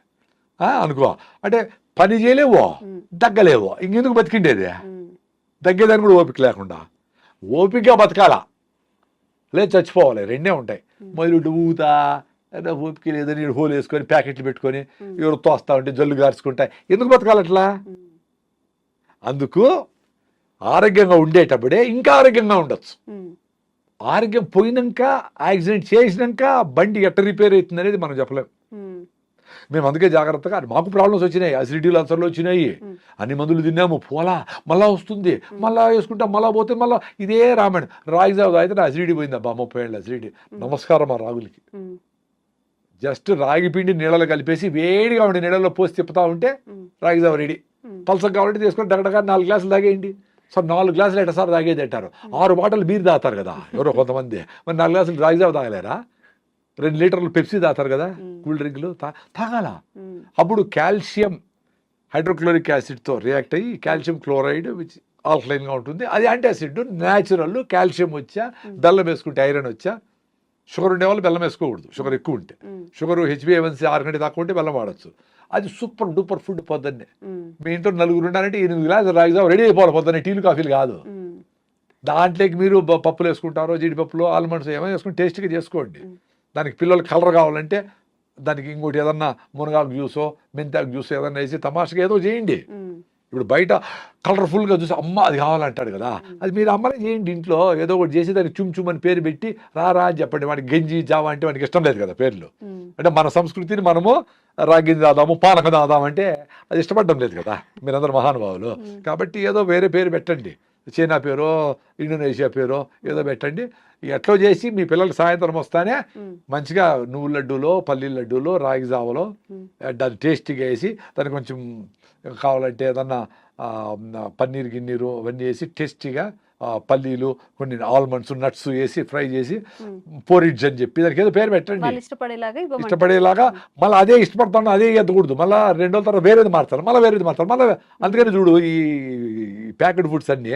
అనుకో. అంటే పని చేయలేవు, దగ్గలేవు, ఇంకెందుకు బతికిండేది? దగ్గేదాన్ని కూడా ఓపిక లేకుండా. ఓపికగా బతకాలా, లేదు చచ్చిపోవాలి, 2 ఉంటాయి. మొదలు ఊతా ఓపిక లేదని హోల్ వేసుకొని ప్యాకెట్లు పెట్టుకొని ఎవరు తోస్తా ఉంటే జల్లు గార్చుకుంటాయి. ఎందుకు బతకాలి అట్లా? అందుకు ఆరోగ్యంగా ఉండేటప్పుడే ఇంకా ఆరోగ్యంగా ఉండొచ్చు. ఆరోగ్యం పోయినాక, యాక్సిడెంట్ చేసినాక బండి ఎట్ట రిపేర్ అవుతుంది అనేది మనం చెప్పలేము. మేము అందుకే జాగ్రత్తగా, మాకు ప్రాబ్లమ్స్ వచ్చినాయి, అసిడిటీలు అల్సర్లు వచ్చినాయి, అన్ని మందులు తిన్నాము, పోలా మళ్ళా వస్తుంది, మళ్ళా వేసుకుంటాం, మళ్ళా పోతే మళ్ళీ ఇదే రామాయణం. రాగి జావ అయితే నా అసిడిటీ పోయిందబ్బా, 30 ఏళ్ళ అసిడిటీ. నమస్కారం ఆ రాగులకి. జస్ట్ రాగి పిండి నీళ్ళలో కలిపేసి వేడిగా ఉండి నీళ్ళలో పోసి తిప్పుతా ఉంటే రాగి జావ రెడీ. పల్సగా కావాలంటే తీసుకొని డగడగా 4 గ్లాసులు తాగేయండి. సార్ 4 గ్లాసులు ఎట్ట సార్ తాగేది అంటారు. 6 బాటలు బీర్ తాగుతారు కదా ఎవరో కొంతమంది. మరి 4 గ్లాసులు రాగి జావ తాగలేరా? 2 లీటర్లు పెప్సీ తాగుతారు కదా, కూల్ డ్రింక్లు తాగాల. అప్పుడు కాల్షియం హైడ్రోక్లోరిక్ యాసిడ్తో రియాక్ట్ అయ్యి కాల్షియం క్లోరైడ్ విచ్ ఆల్కలైన్గా ఉంటుంది, అది యాంటాసిడ్ న్యాచురల్. కాల్షియం వచ్చా, బెల్లం వేసుకుంటే ఐరన్ వచ్చా. షుగర్ ఉండేవాళ్ళు బెల్లం వేసుకోకూడదు, షుగర్ ఎక్కువ ఉంటే. షుగర్ HbA1c 6 కంటే తక్కువ ఉంటే బెల్లం వాడచ్చు. అది సూపర్ డూపర్ ఫుడ్. పొద్దున్నే మీ ఇంట్లో 4 ఉన్నారంటే 8 గ్లాసులు రాగి జావ రెడీ అయిపోవాలి పొద్దున్నే, టీలు కాఫీలు కాదు. దాంట్లోకి మీరు పప్పులు వేసుకుంటారో, జీడిపప్పులు, ఆల్మండ్స్ ఏమైనా వేసుకుని టేస్ట్గా చేసుకోండి. దానికి పిల్లలు కలర్ కావాలంటే దానికి ఇంకోటి ఏదన్నా మునగాకు జ్యూసో, మెంతాకు జ్యూసో ఏదన్నా వేసి తమాషగా ఏదో చేయండి. ఇప్పుడు బయట కలర్ఫుల్గా చూసి అమ్మ అది కావాలంటాడు కదా, అది మీరు అమ్మనే చేయండి ఇంట్లో. ఏదో ఒకటి చేసి దానికి చుమ్ అని పేరు పెట్టి రా అని చెప్పండి. వాడికి గంజి జావా అంటే వాడికి ఇష్టం లేదు కదా పేర్లు. అంటే మన సంస్కృతిని మనము రాగింది దాదాము, పానకం దాదామంటే అది ఇష్టపడడం లేదు కదా మీరందరూ మహానుభావులు. కాబట్టి ఏదో వేరే పేరు పెట్టండి, చైనా పేరో, ఇండోనేషియా పేరో ఏదో పెట్టండి. ఎట్లో చేసి మీ పిల్లలు సాయంత్రం వస్తానే మంచిగా నువ్వు లడ్డూలో, పల్లీల లడ్డూలో, రాగి జావలో దాన్ని టేస్టీగా వేసి దానికి కొంచెం కావాలంటే ఏదన్నా పన్నీర్ గిన్నీరు అవన్నీ వేసి టేస్టీగా పల్లీలు, కొన్ని ఆల్మండ్స్, నట్స్ వేసి ఫ్రై చేసి పోరిడ్జ్ అని చెప్పి దానికి ఏదో పేరు పెట్టండి, వాళ్ళు ఇష్టపడేలాగా ఇవ్వమంటారు. ఇష్టపడేలాగా. మళ్ళీ అదే ఇష్టపడతాను, అదే ఎద్దకూడదు, మళ్ళీ 2 రోజుల తర్వాత వేరేది మారుతారు, మళ్ళీ వేరేది మారుతారు, మళ్ళీ. అందుకని చూడు ఈ ప్యాకెట్ ఫుడ్స్ అన్నీ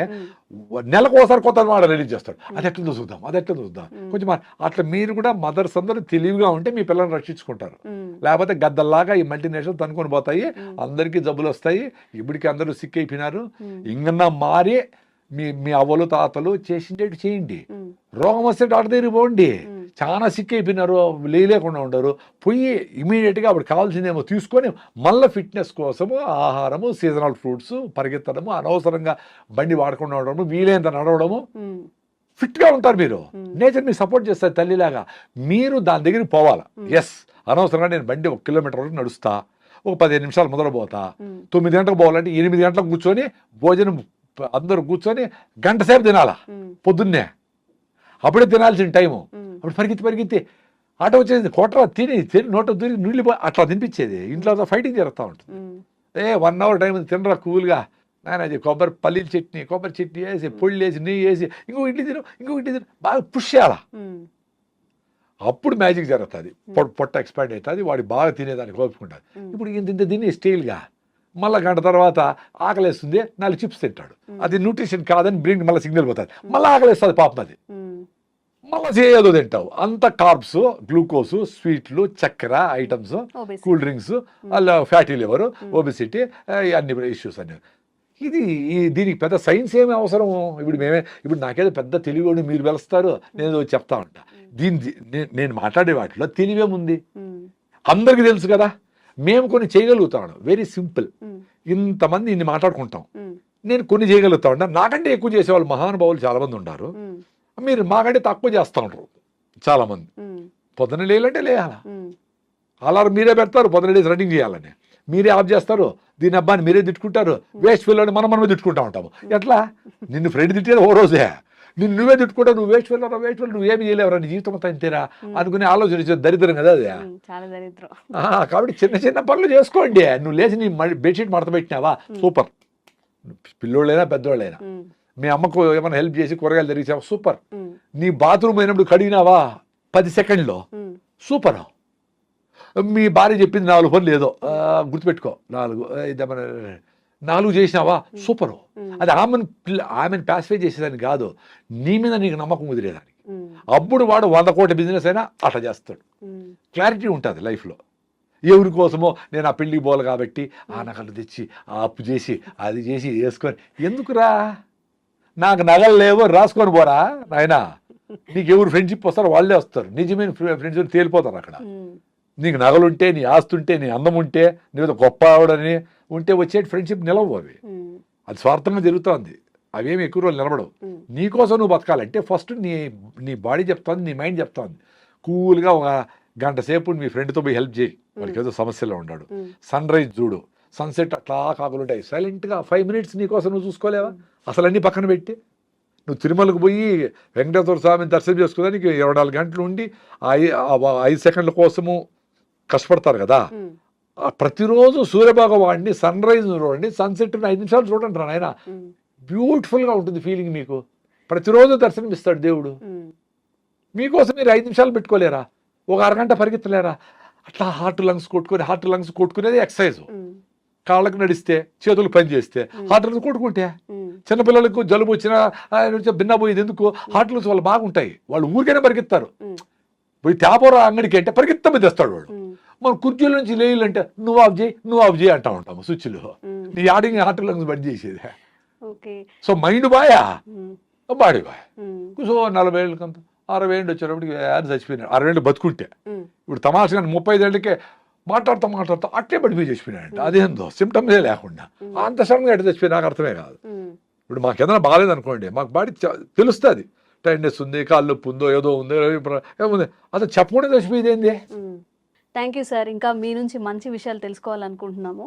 నెలకు ఒకసారి కొత్త వాడు రిలీజ్ చేస్తాడు. అది ఎట్లా చూద్దాం, అది ఎట్లా చూద్దాం, కొంచెం అట్లా మీరు కూడా మదర్స్ అందరూ తెలివిగా ఉంటే మీ పిల్లల్ని రక్షించుకుంటారు. లేకపోతే గద్దల్లాగా ఈ మల్టీనేషనల్ తనుకొని పోతాయి, అందరికీ జబ్బులు వస్తాయి. ఇప్పటికి అందరూ సిక్ అయిపోయినారు. ఇంకన్నా మారి మీ అవ్వలు తాతలు చేసిండేటి చేయండి. రోగం వస్తే డాక్టర్ దగ్గరికి పోండి. చాలా సిక్ అయిపోయినారు, లేకుండా ఉండరు, పోయి ఇమీడియట్గా అప్పుడు కావాల్సిందేమో తీసుకొని మళ్ళీ ఫిట్నెస్ కోసము ఆహారము, సీజనల్ ఫ్రూట్స్, పరిగెత్తడము, అనవసరంగా బండి వాడకుండా ఉండడము, వీలైనంత నడవడము, ఫిట్గా ఉంటారు మీరు. నేచర్ మీకు సపోర్ట్ చేస్తారు తల్లిలాగా. మీరు దాని దగ్గరికి పోవాలి. ఎస్, అనవసరంగా నేను బండి 1 కిలోమీటర్ వరకు నడుస్తా, ఒక 15 నిమిషాలు మొదలు పోతా, 9 గంటలకు పోవాలంటే 8 గంటలకు కూర్చొని భోజనం అందరూ కూర్చొని గంట సేపు తినాలా పొద్దున్నే, అప్పుడే తినాల్సిన టైము. అప్పుడు పరిగెత్తి ఆటో వచ్చేది, కొట్రా తిని నోట దూరి నీళ్ళు అట్లా తినిపించేది. ఇంట్లో ఫైటింగ్ జరుగుతూ ఉంటుంది. 1 అవర్ టైం తినరా కూల్గా, నాయన పల్లీల చట్నీ, కొబ్బరి చట్నీ వేసి, పొళ్ళు వేసి, నెయ్యి వేసి, ఇంకో ఇడ్లీ తిను, బాగా పుష్ చేయాలా. అప్పుడు మ్యాజిక్ జరుగుతుంది, పొట్ట ఎక్స్పాండ్ అవుతుంది, వాడు బాగా తినేదానికి ఓపుకుంటుంది. ఇప్పుడు ఇంత తిని స్టీల్గా మళ్ళీ గంట తర్వాత ఆకలేస్తుంది, 4 చిప్స్ తింటాడు. అది న్యూట్రిషన్ కాదని బ్రెయిన్ మళ్ళీ సిగ్నల్ పోతుంది, మళ్ళీ ఆకలేస్తుంది పాపం. అది మళ్ళీ చేయదో తింటావు. అంత కార్బ్స్, గ్లూకోజ్, స్వీట్లు, చక్కెర ఐటమ్స్, కూల్ డ్రింక్స్, అలా ఫ్యాటీ లివర్, ఒబెసిటీ, అన్ని ఇష్యూస్ అన్ని. దీనికి పెద్ద సైన్స్ ఏమి అవసరం? ఇప్పుడు నాకేదో పెద్ద తెలివి మీరు వెలుస్తారు, నేను చెప్తా ఉంటా. నేను మాట్లాడే వాటిలో తెలివేముంది? అందరికీ తెలుసు కదా. మేము కొన్ని చేయగలుగుతాం, వెరీ సింపుల్. ఇంతమంది ఇన్ని మాట్లాడుకుంటాం, నేను కొన్ని చేయగలుగుతా ఉంటా. నాకంటే ఎక్కువ చేసేవాళ్ళు మహానుభావులు చాలా మంది ఉన్నారు. మీరు మాకంటే తక్కువ చేస్తూ ఉంటారు చాలా మంది. పొద్దున లేయాలంటే లేయాలా, అలారం మీరే పెడతారు, పొద్దున లేసి రన్నింగ్ చేయాలని మీరే ఆఫ్ చేస్తారు, దీని అబ్బాయిని మీరే తిట్టుకుంటారు, వేస్ట్ ఫీల్డ్ మనమే తిట్టుకుంటా ఉంటాము. ఎట్లా? నిన్ను ఫ్రెండ్ తిట్టేది ఓ రోజే, నువ్వే తిట్టుకుంటావు, నువ్వు వేస్ట్ ఫీల్డ్ నువ్వేమి చేయలేవరా, నీ జీవితం అంతా అంతేరా అనుకునే ఆలోచన దరిద్రం కదా అది. కాబట్టి చిన్న పనులు చేసుకోండి. నువ్వు లేచి నీ బెడ్షీట్ మడత పెట్టినావా, సూపర్. పిల్లోళ్ళైనా పెద్దోళ్ళైనా మీ అమ్మకు ఏమైనా హెల్ప్ చేసి కూరగాయలు తెరిచావా, సూపర్. నీ బాత్రూమ్ అయినప్పుడు కడిగినావా 10 సెకండ్లో, సూపర్. మీ భార్య చెప్పింది 4 పనులు ఏదో గుర్తుపెట్టుకో, 4 చేసినావా, సూపరు. అది ఆమెను ప్యాసిఫై చేసేదాన్ని కాదు, నీ మీద నీకు నమ్మకం కుదిరేదానికి. అప్పుడు వాడు 100 కోట్ల బిజినెస్ అయినా అట్లా చేస్తాడు. క్లారిటీ ఉంటుంది లైఫ్లో. ఎవరి కోసమో నేను ఆ పెళ్ళికి పోవాలి కాబట్టి నగలు తెచ్చి అప్పు చేసి అది చేసి వేసుకొని ఎందుకురా, నాకు నగలు లేవో రాసుకొని పోరా నాయనా. నీకు ఎవరు ఫ్రెండ్షిప్ వస్తారో వాళ్ళే వస్తారు, నిజమైన ఫ్రెండ్స్ తేలిపోతారు అక్కడ. నీకు నగలుంటే, నీ ఆస్తి ఉంటే, నీ అందం ఉంటే, నీకు గొప్ప ఆవిడని ఉంటే వచ్చే ఫ్రెండ్షిప్ నిలవు. అది స్వార్థంగా జరుగుతుంది, అవేమి ఎక్కువ రోజులు నిలబడవు. నీకోసం నువ్వు బతకాలంటే ఫస్ట్ నీ బాడీ చెప్తుంది, నీ మైండ్ చెప్తుంది. కూల్గా ఒక గంట సేపు మీ ఫ్రెండ్తో పోయి హెల్ప్ చేయి, వాడికి ఏదో సమస్యలో ఉన్నాడు. సన్ రైజ్ చూడు, సన్సెట్ అట్లా కాకులుంటాయి, సైలెంట్గా 5 మినిట్స్ నీకోసం నువ్వు చూసుకోలేవా? అసలు అన్నీ పక్కన పెట్టి నువ్వు తిరుమలకు పోయి వెంకటేశ్వర స్వామిని దర్శనం చేసుకోవడానికి 24 గంటలు ఉండి 5 సెకండ్ల కోసము కష్టపడతారు కదా. ప్రతిరోజు సూర్యభగవాన్ని సన్ రైజ్ చూడండి, సన్సెట్ 5 నిమిషాలు చూడండి రా నాయన, బ్యూటిఫుల్గా ఉంటుంది ఫీలింగ్. మీకు ప్రతిరోజు దర్శనం ఇస్తాడు దేవుడు. మీకోసం మీరు 5 నిమిషాలు పెట్టుకోలేరా? ఒక అరగంట పరిగెత్తలేరా? అట్లా హార్ట్ లంగ్స్ కొట్టుకునేది ఎక్సర్సైజ్. కాళ్ళకు నడిస్తే, చేతులు పని చేస్తే హార్ట్ లంగ్స్ కొట్టుకుంటే, చిన్నపిల్లలకు జలుబు వచ్చినా భిన్న పోయేది ఎందుకు? హార్ట్ లంగ్స్ వాళ్ళు బాగుంటాయి, వాళ్ళు ఊరికైనా పరిగెత్తారు. పోయి తేపర అంగడికి అంటే పరిగెత్తమే తెస్తాడు వాడు. మన కుర్చీల నుంచి లేయాలంటే నువ్వు ఆఫ్ చేయి అంటా ఉంటాము స్విచ్లో. నీ ఆడికి హార్ట్ లంగ్స్ బంద్ చేసేది. సో మైండ్ బాయా, బాడీ బాయ్. సో 40 ఏళ్ళకంత 60 ఏళ్ళు వచ్చేటప్పటికి చచ్చిపోయినాడు. 60 ఏళ్ళు బతుకుంటే, ఇప్పుడు తమాషగా 35 ఏళ్ళకే మాట్లాడుతూ అట్లే పడిపోయి చచ్చిపోయినాడంట. అదేందో సిమ్టమ్సే లేకుండా అంత సడన్గా ఎట్లా చచ్చిపోయి నాకు అర్థమే కాదు. ఇప్పుడు మాకు ఏదైనా బాగాలేదు అనుకోండి, మాకు బాడీ తెలుస్తుంది, టైర్నెస్ ఉంది, కాళ్ళు నొప్పి ఉందో, ఏదో ఉందో, ఏముంది, అసలు చెప్పకుండా చచ్చిపోయేది ఏంది. Thank you sir. ఇంకా మీ నుంచి మంచి విషయాలు తెలుసుకోవాలనుకుంటున్నాము.